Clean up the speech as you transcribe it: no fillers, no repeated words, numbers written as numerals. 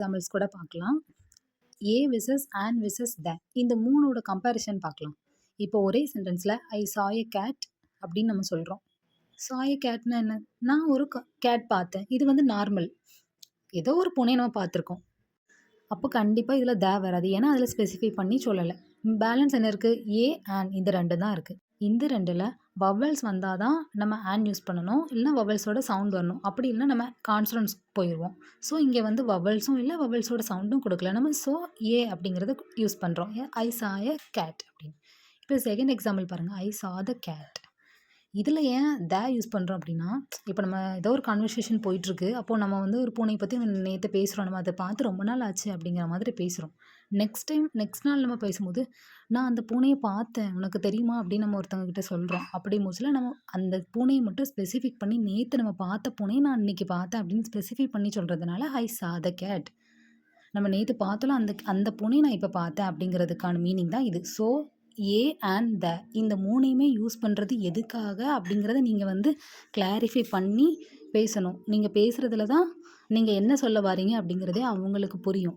Examples கூட பார்க்கலாம். ஏ versus and versus த இந்த 3ஓட கம்பேரிசன் பார்க்கலாம். இப்போ ஒரே சென்டென்ஸ்ல ஐ சா எ கேட் அப்படின்னு நம்ம சொல்றோம். சா எ கேட்னா என்ன? நான் ஒரு கேட் பார்த்தேன். இது வந்து நார்மல். ஏதோ ஒரு பூனைய நம்ம பார்த்துருக்கோம். அப்போ கண்டிப்பா இதுல த வராது. ஏன்னா அதுல ஸ்பெசிஃபை பண்ணி சொல்லல. பேலன்ஸ் என்ன இருக்கு? ஏ, அண்ட் இந்த 2 தான் இருக்கு. இந்த 2ல வவல்ஸ் வந்தா தான் நம்ம அண்ட் யூஸ் பண்ணணும். இல்லன்னா வவல்ஸோட சவுண்ட் வரணும். அப்படி இல்லன்னா நம்ம கான்சனன்ட்ஸ் போயிருவோம். ஸோ இங்க வந்து வவல்ஸும் இல்ல, வவல்ஸோட சவுண்டும் குடுக்கல. நம்ம ஸோ ஏ அப்படிங்கிறத யூஸ் பண்றோம். ஐ சா எ கேட் அப்படின்னு. இப்போ செகண்ட் எக்ஸாம்பிள் பாருங்க. ஐ சா த கேட். இதுல ஏன் த யூஸ் பண்றோம் அப்படின்னா, இப்போ நம்ம ஏதோ ஒரு கான்வர்சேஷன் போயிட்டுருக்கு. அப்போ நம்ம வந்து ஒரு பூனைய பத்தி நேத்து பேசுறோம். நம்ம அத பார்த்து ரொம்ப நாள் ஆச்சு அப்படிங்கிற மாதிரி பேசுறோம். நெக்ஸ்ட் நாள் நம்ம பேசும்போது, "நான் அந்த பூனைய பார்த்தேன். உனக்கு தெரியுமா?" அப்படின்னு நம்ம ஒருத்தவங்க கிட்ட சொல்றோம். அப்படிங்கும்போதுல நம்ம அந்த பூனைய மட்டும் ஸ்பெசிஃபிக் பண்ணி, நேத்து நம்ம பார்த்த பூனைய நான் இன்னைக்கு பார்த்தேன் அப்படின்னு ஸ்பெசிஃபை பண்ணி சொல்றதுனால, ஐ சா த கேட். நம்ம நேத்து பார்த்தோம்ல அந்த அந்த பூனைய நான் இப்ப பார்த்தேன் அப்படிங்கிறதுக்கான மீனிங் தான் இது. ஸோ ஏ அண்ட் த இந்த 3யுமே யூஸ் பண்றது எதுக்காக அப்படிங்கிறத நீங்க வந்து கிளாரிஃபை பண்ணி பேசணும். நீங்க பேசுறதுல தான் நீங்க என்ன சொல்ல வாரீங்க அப்படிங்கிறதே அவங்களுக்கு புரியும்.